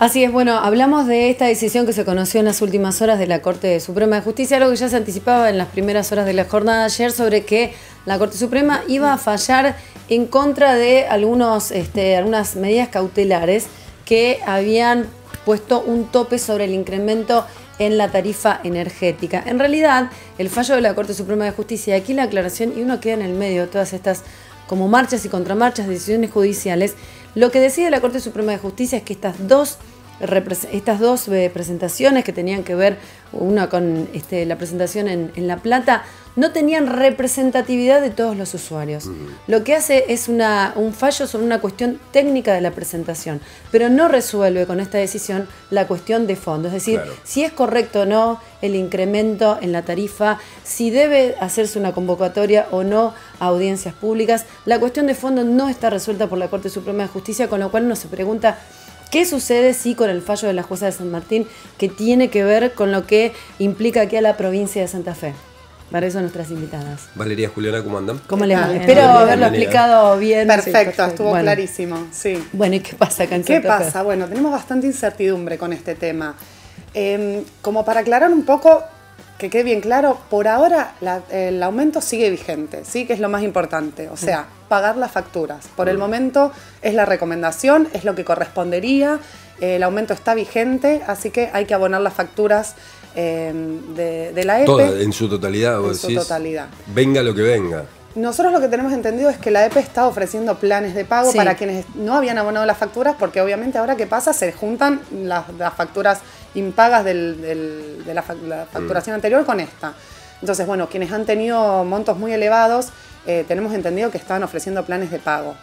Así es, bueno, hablamos de esta decisión que se conoció en las últimas horas de la Corte Suprema de Justicia, algo que ya se anticipaba en las primeras horas de la jornada de ayer sobre que la Corte Suprema iba a fallar en contra de algunas medidas cautelares que habían puesto un tope sobre el incremento en la tarifa energética. En realidad, el fallo de la Corte Suprema de Justicia, aquí la aclaración, y uno queda en el medio de todas estas como marchas y contramarchas, decisiones judiciales, lo que decide la Corte Suprema de Justicia es que estas dos presentaciones que tenían que ver, una con la presentación en La Plata, no tenían representatividad de todos los usuarios. Lo que hace es un fallo sobre una cuestión técnica de la presentación, pero no resuelve con esta decisión la cuestión de fondo, es decir, si es correcto o no el incremento en la tarifa, si debe hacerse una convocatoria o no a audiencias públicas. La cuestión de fondo no está resuelta por la Corte Suprema de Justicia, con lo cual uno se pregunta ¿qué sucede con el fallo de la jueza de San Martín que tiene que ver con lo que implica aquí a la provincia de Santa Fe? Para eso nuestras invitadas. Valeria, Juliana, ¿cómo andan? ¿Cómo les va? Espero haberlo explicado bien. Perfecto, estuvo clarísimo. Sí. Bueno, ¿y qué pasa acá en Santa Fe? ¿Qué pasa? Bueno, tenemos bastante incertidumbre con este tema. Como para aclarar un poco, que quede bien claro, por ahora el aumento sigue vigente, ¿sí? Que es lo más importante, o sea, pagar las facturas. Por el momento es la recomendación, es lo que correspondería, el aumento está vigente, así que hay que abonar las facturas de la EPE. Toda, en su totalidad, vos decís. En su totalidad. Venga lo que venga. Nosotros lo que tenemos entendido es que la EPE está ofreciendo planes de pago para quienes no habían abonado las facturas, porque obviamente ahora ¿qué pasa? Se juntan las facturas impagas de la facturación anterior con esta. Entonces, bueno, quienes han tenido montos muy elevados, tenemos entendido que están ofreciendo planes de pago.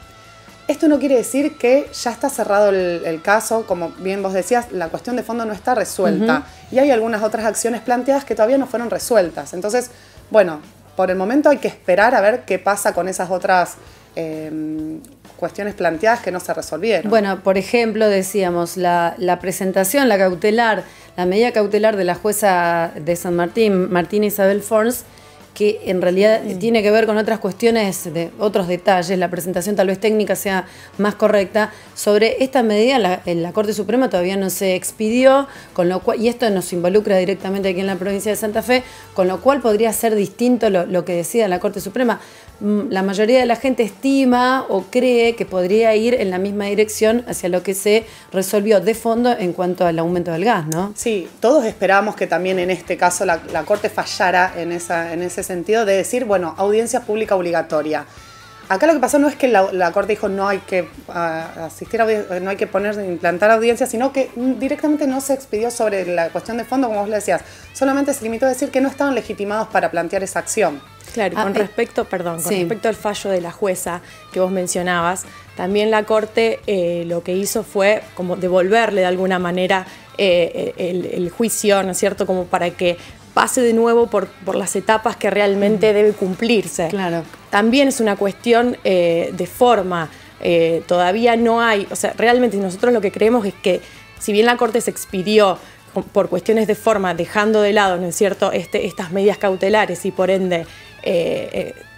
Esto no quiere decir que ya está cerrado el caso, como bien vos decías, la cuestión de fondo no está resuelta y hay algunas otras acciones planteadas que todavía no fueron resueltas. Entonces, bueno, por el momento hay que esperar a ver qué pasa con esas otras cuestiones planteadas que no se resolvieron. Bueno, por ejemplo, decíamos, la presentación, la medida cautelar de la jueza de San Martín, Martina Isabel Forns, que en realidad tiene que ver con otras cuestiones, otros detalles, la presentación tal vez técnica sea más correcta. Sobre esta medida la Corte Suprema todavía no se expidió, con lo cual, y esto nos involucra directamente aquí en la provincia de Santa Fe, con lo cual podría ser distinto lo que decida la Corte Suprema. La mayoría de la gente estima o cree que podría ir en la misma dirección hacia lo que se resolvió de fondo en cuanto al aumento del gas, ¿no? Sí, todos esperábamos que también en este caso la Corte fallara en ese sentido de decir, bueno, audiencia pública obligatoria. Acá lo que pasó no es que la Corte dijo no hay que no hay que implantar audiencia, sino que directamente no se expidió sobre la cuestión de fondo, como vos le decías. Solamente se limitó a decir que no estaban legitimados para plantear esa acción. Claro, con respecto al fallo de la jueza que vos mencionabas, también la Corte lo que hizo fue como devolverle de alguna manera el juicio, ¿no es cierto?, como para que pase de nuevo por las etapas que realmente debe cumplirse. Claro. También es una cuestión de forma, todavía no hay, o sea, realmente nosotros lo que creemos es que si bien la Corte se expidió por cuestiones de forma, dejando de lado, ¿no es cierto?, estas medidas cautelares y por ende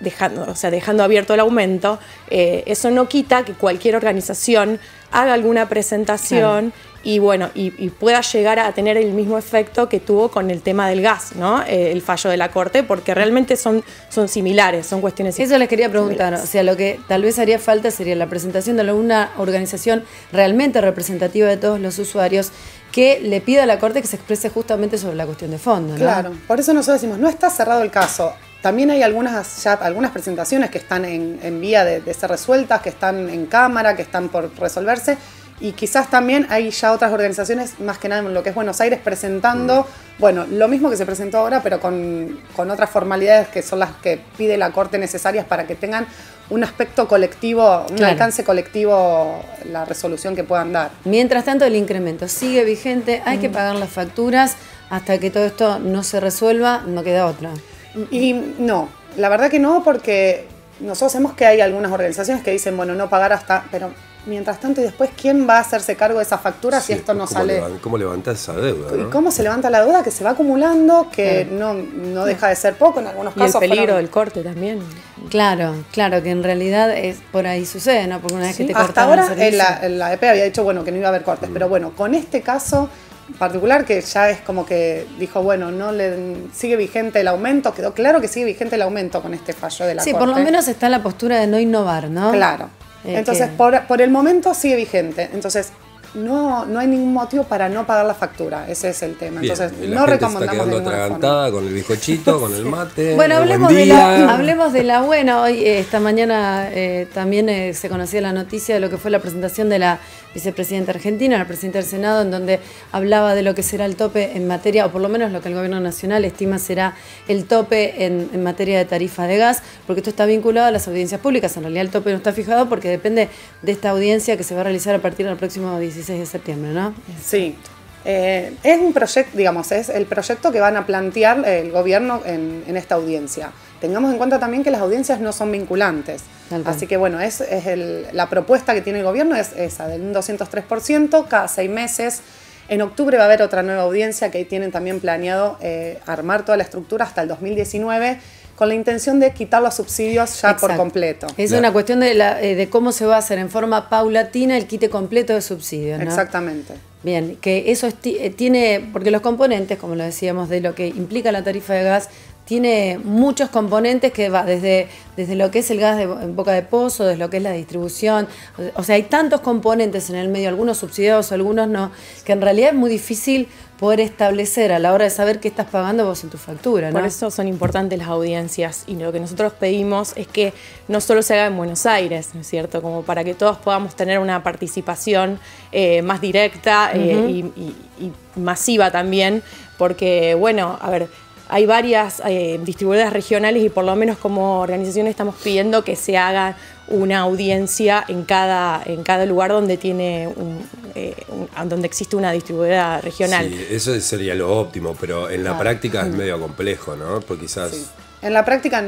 dejando abierto el aumento, eso no quita que cualquier organización haga alguna presentación y bueno, y pueda llegar a tener el mismo efecto que tuvo con el tema del gas, ¿no? El fallo de la Corte, porque realmente son similares, son cuestiones Eso les quería preguntar, o sea, lo que tal vez haría falta sería la presentación de alguna organización realmente representativa de todos los usuarios que le pida a la Corte que se exprese justamente sobre la cuestión de fondo, ¿no? Claro, por eso nosotros decimos, no está cerrado el caso. También hay algunas presentaciones que están en vía de ser resueltas, que están en cámara, que están por resolverse. Y quizás también hay ya otras organizaciones, más que nada en lo que es Buenos Aires, presentando, bueno, lo mismo que se presentó ahora, pero con otras formalidades que son las que pide la Corte necesarias para que tengan un aspecto colectivo, un alcance colectivo, la resolución que puedan dar. Mientras tanto, el incremento sigue vigente, hay que pagar las facturas, hasta que todo esto no se resuelva, no queda otra. Y no, la verdad que no, porque nosotros sabemos que hay algunas organizaciones que dicen, bueno, no pagar hasta, pero mientras tanto, y después, ¿quién va a hacerse cargo de esa factura si esto no sale? ¿Cómo levantar esa deuda? ¿No? ¿Cómo se levanta la deuda que se va acumulando, que no deja de ser poco en algunos casos? Y el peligro del corte también. Claro, que en realidad es por ahí sucede, ¿no? Porque una vez que te cortan hasta ahora el servicio, la EP había dicho, bueno, que no iba a haber cortes, pero bueno, con este caso particular que ya es como que dijo, bueno, sigue vigente el aumento, quedó claro que sigue vigente el aumento con este fallo de la Corte. Sí, por lo menos está la postura de no innovar, ¿no? Claro. Entonces, por el momento sigue vigente. Entonces, no hay ningún motivo para no pagar la factura. Ese es el tema. Bien, entonces, la no gente recomendamos está quedando de ninguna atragantada forma. con el bizcochito, con el mate. Bueno, hablemos buen de la buena. Hoy, esta mañana, también se conocía la noticia de lo que fue la presentación de la vicepresidenta argentina, la presidenta del Senado, en donde hablaba de lo que será el tope en materia, o por lo menos lo que el gobierno nacional estima será el tope en materia de tarifa de gas, porque esto está vinculado a las audiencias públicas. En realidad el tope no está fijado porque depende de esta audiencia que se va a realizar a partir del próximo 16 de septiembre, ¿no? Sí. Es un proyecto, digamos, es el proyecto que van a plantear el gobierno en esta audiencia. Tengamos en cuenta también que las audiencias no son vinculantes. Así que bueno, la propuesta que tiene el gobierno es esa, del 203% cada 6 meses. En octubre va a haber otra nueva audiencia que ahí tienen también planeado armar toda la estructura hasta el 2019 con la intención de quitar los subsidios ya por completo. Es una cuestión de cómo se va a hacer en forma paulatina el quite completo de subsidios, ¿no? Exactamente. Bien, que eso tiene, porque los componentes, como lo decíamos, de lo que implica la tarifa de gas, tiene muchos componentes que va desde lo que es el gas en boca de pozo, desde lo que es la distribución. O sea, hay tantos componentes en el medio, algunos subsidiados, algunos no, que en realidad es muy difícil poder establecer a la hora de saber qué estás pagando vos en tu factura, ¿no? Por eso son importantes las audiencias, y lo que nosotros pedimos es que no solo se haga en Buenos Aires, ¿no es cierto? Como para que todos podamos tener una participación más directa y masiva también, porque, bueno, a ver, hay varias distribuidoras regionales y por lo menos como organización estamos pidiendo que se haga una audiencia en cada lugar donde donde existe una distribuidora regional. Sí, eso sería lo óptimo, pero en la práctica es medio complejo, ¿no? Porque quizás... Sí. En la práctica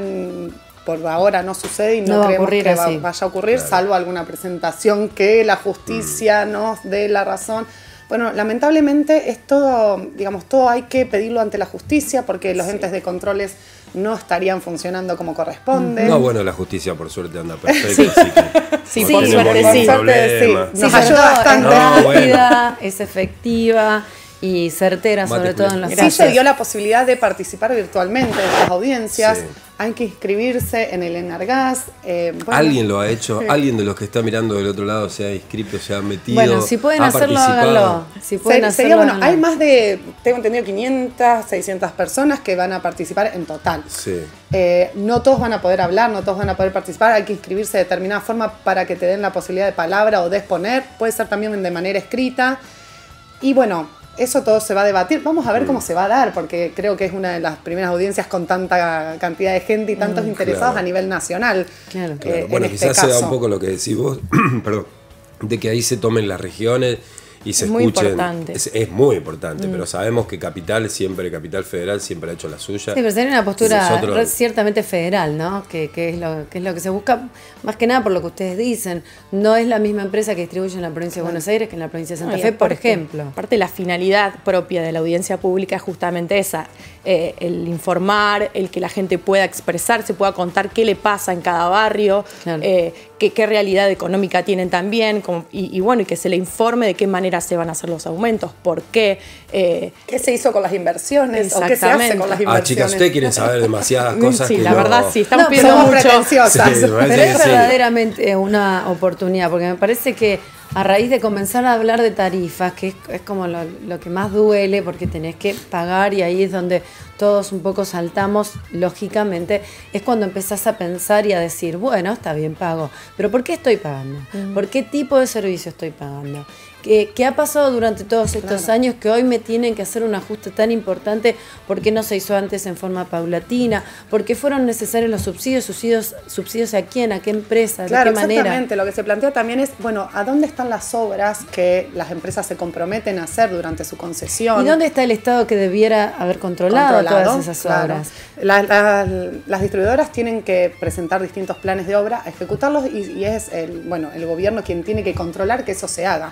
por ahora no sucede y no creemos que vaya a ocurrir, salvo alguna presentación que la justicia nos dé la razón. Bueno, lamentablemente es todo, digamos, todo hay que pedirlo ante la justicia porque los entes de controles no estarían funcionando como corresponde. No, bueno, la justicia por suerte anda perfecta, así que Sí, no por tenemos suerte ningún sí. problema. Nos ayuda bastante. Es rápida, es efectiva y certera, sobre todo en las Sí se dio la posibilidad de participar virtualmente en las audiencias. Sí. Hay que inscribirse en el Enargas. Bueno, Alguien lo ha hecho, alguien de los que está mirando del otro lado se ha inscrito, se ha metido. Bueno, si pueden ha hacerlo, participado. háganlo. Si pueden hacerlo, sería bueno, háganlo. hay más de, tengo entendido, 500, 600 personas que van a participar en total. Sí. No todos van a poder hablar, no todos van a poder participar, hay que inscribirse de determinada forma para que te den la posibilidad de palabra o de exponer, puede ser también de manera escrita. Y bueno, eso todo se va a debatir, vamos a ver cómo se va a dar, porque creo que es una de las primeras audiencias con tanta cantidad de gente y tantos interesados a nivel nacional. Claro. Bueno, en quizás este se da caso. un poco lo que decís vos, perdón, de que ahí se tomen las regiones y se Muy escuchen. importante. Es muy importante, pero sabemos que Capital Federal siempre ha hecho la suya. Sí, pero sería una postura Nosotros- ciertamente federal, ¿no? Que es lo que se busca, más que nada por lo que ustedes dicen. No es la misma empresa que distribuye en la provincia de Buenos Aires que en la provincia de Santa No, y Fe, por aparte- ejemplo. Aparte, la finalidad propia de la audiencia pública es justamente esa, el informar, el que la gente pueda expresarse, pueda contar qué le pasa en cada barrio, Claro. qué realidad económica tienen también, y bueno, y que se le informe de qué manera se van a hacer los aumentos, por qué. ¿Qué se hizo con las inversiones? ¿O qué se hace Exactamente. con las Ah, inversiones? chicas, ustedes quieren saber demasiadas cosas Sí, que la no- verdad sí, estamos No, pidiendo somos mucho. pretenciosas. Sí, me parece Pero es que sí. verdaderamente una oportunidad, porque me parece que a raíz de comenzar a hablar de tarifas, que es como lo que más duele, porque tenés que pagar y ahí es donde todos un poco saltamos, lógicamente, es cuando empezás a pensar y a decir, bueno, está bien, pago, pero ¿por qué estoy pagando? ¿Por qué tipo de servicio estoy pagando? ¿Qué ha pasado durante todos estos años que hoy me tienen que hacer un ajuste tan importante? ¿Por qué no se hizo antes en forma paulatina? ¿Por qué fueron necesarios los subsidios a quién, a qué empresa, claro, de qué manera? Exactamente, lo que se plantea también es, bueno, ¿a dónde están las obras que las empresas se comprometen a hacer durante su concesión? ¿Y dónde está el Estado que debiera haber controlado todas esas obras? Las distribuidoras tienen que presentar distintos planes de obra, ejecutarlos y es el gobierno quien tiene que controlar que eso se haga.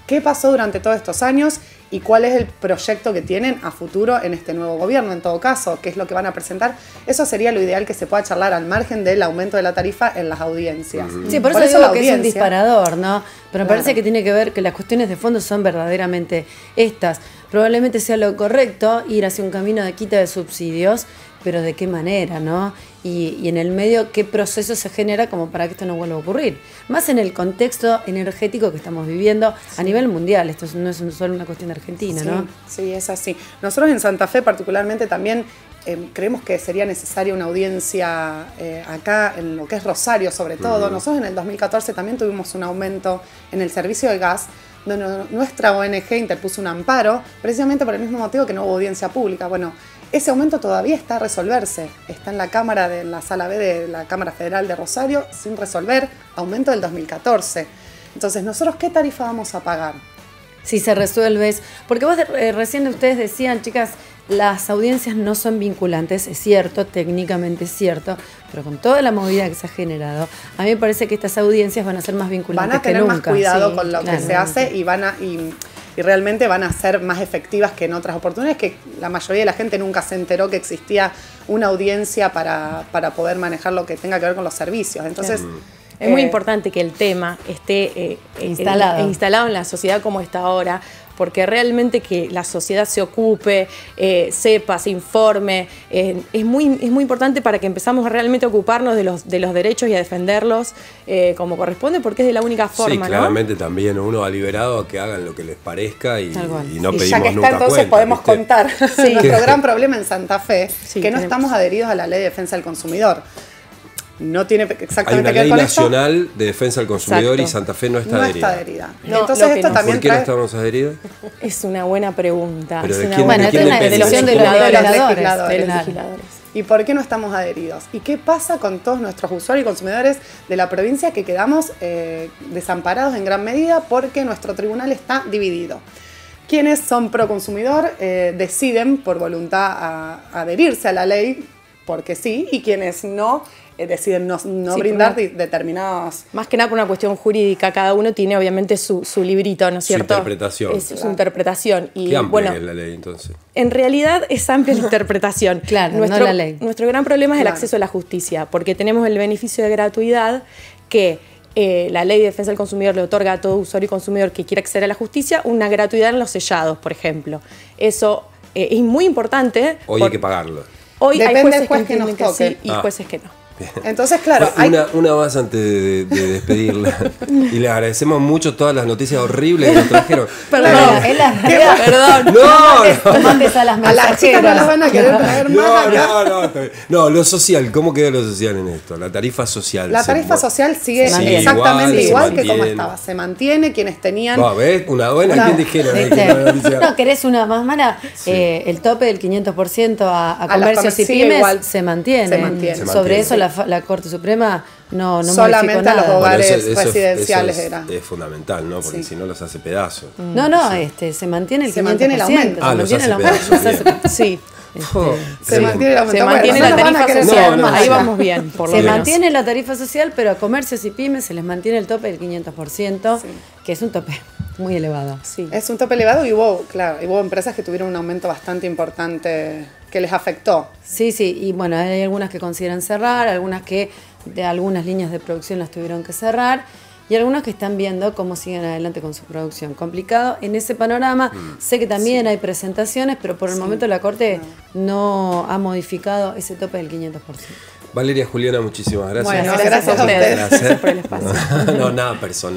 ¿Qué pasó durante todos estos años y cuál es el proyecto que tienen a futuro en este nuevo gobierno? En todo caso, ¿qué es lo que van a presentar? Eso sería lo ideal que se pueda charlar al margen del aumento de la tarifa en las audiencias. Sí, por eso digo que es un disparador, ¿no? Pero me parece que tiene que ver que las cuestiones de fondo son verdaderamente estas. Probablemente sea lo correcto ir hacia un camino de quita de subsidios, pero ¿de qué manera, no? Y en el medio, ¿qué proceso se genera como para que esto no vuelva a ocurrir? Más en el contexto energético que estamos viviendo a nivel mundial. Esto no es solo una cuestión de Argentina, ¿no? Sí, es así. Nosotros en Santa Fe particularmente también creemos que sería necesaria una audiencia acá en lo que es Rosario sobre todo. Nosotros en el 2014 también tuvimos un aumento en el servicio de gas, donde nuestra ONG interpuso un amparo precisamente por el mismo motivo que no hubo audiencia pública. Bueno, ese aumento todavía está a resolverse, está en la sala B de la Cámara Federal de Rosario sin resolver, aumento del 2014. Entonces, ¿nosotros qué tarifa vamos a pagar? Si se resuelve eso. Porque vos recién ustedes decían, chicas, las audiencias no son vinculantes, es cierto, técnicamente es cierto, pero con toda la movida que se ha generado, a mí me parece que estas audiencias van a ser más vinculantes que nunca. Van a tener más cuidado con lo que se hace y realmente van a ser más efectivas que en otras oportunidades, que la mayoría de la gente nunca se enteró que existía una audiencia para poder manejar lo que tenga que ver con los servicios. Entonces, es muy importante que el tema esté instalado en la sociedad como está ahora, porque realmente que la sociedad se ocupe, sepa, se informe, es muy importante para que empezamos realmente a ocuparnos de los derechos y a defenderlos como corresponde, porque es de la única forma, sí, claramente, ¿no? También uno ha liberado a que hagan lo que les parezca y no pedimos ya que está, nunca entonces cuenta, podemos ¿viste? contar nuestro gran problema en Santa Fe, que no estamos adheridos a la Ley de Defensa del Consumidor. No tiene exactamente que ver con esto. Hay una ley nacional de defensa del consumidor. Exacto. Y Santa Fe no está adherida. No, entonces esto también ¿por qué no estamos adheridos? Es una buena pregunta. Pero es ¿de quién, bueno, ¿de quién es una decisión de los legisladores. ¿Y por qué no estamos adheridos? ¿Y qué pasa con todos nuestros usuarios y consumidores de la provincia que quedamos desamparados en gran medida porque nuestro tribunal está dividido? Quienes son pro consumidor deciden por voluntad adherirse a la ley porque sí, y quienes no deciden no brindar determinados... Más que nada por una cuestión jurídica, cada uno tiene obviamente su librito, ¿no es cierto? Su interpretación. Es su interpretación. Y, ¿qué amplia es la ley entonces? En realidad es amplia la interpretación. Claro, no la ley. Nuestro gran problema es el acceso a la justicia, porque tenemos el beneficio de gratuidad que la Ley de Defensa del Consumidor le otorga a todo usuario y consumidor que quiera acceder a la justicia una gratuidad en los sellados, por ejemplo. Eso es muy importante. Hoy hay que pagarlo. Hoy depende hay jueces que nos entienden que sí y jueces que no. Entonces, claro, una más antes de despedirla. Y le agradecemos mucho todas las noticias horribles que nos trajeron. Perdón. A las chicas no las van a querer traer más acá. No, lo social, ¿cómo quedó lo social en esto? La tarifa social. La tarifa social sigue exactamente igual que como estaba. Se mantiene, quienes tenían... ¿Ves? Una buena, ¿quién dijeron? No, ¿querés una más mala? El tope del 500% a comercios y pymes se mantiene. Sobre eso la Corte Suprema no solamente modificó nada. A los hogares residenciales es fundamental, ¿no? Porque si no los hace pedazos. No, se mantiene el 500%. Se mantiene el aumento. Los hace pedazos. Sí. Se mantiene el aumento. Se mantiene la tarifa social. Ahí vamos bien, por lo menos. Se mantiene la tarifa social, pero a comercios y pymes se les mantiene el tope del 500%, que es un tope muy elevado. Sí. Es un tope elevado y hubo empresas que tuvieron un aumento bastante importante que les afectó. Sí, y bueno, hay algunas que consideran cerrar, algunas que de algunas líneas de producción las tuvieron que cerrar y algunas que están viendo cómo siguen adelante con su producción. Complicado en ese panorama. Sé que también hay presentaciones, pero por el momento la Corte no ha modificado ese tope del 500%. Valeria, Juliana, muchísimas gracias. Bueno, gracias a ustedes. Gracias por el espacio. No, nada personal.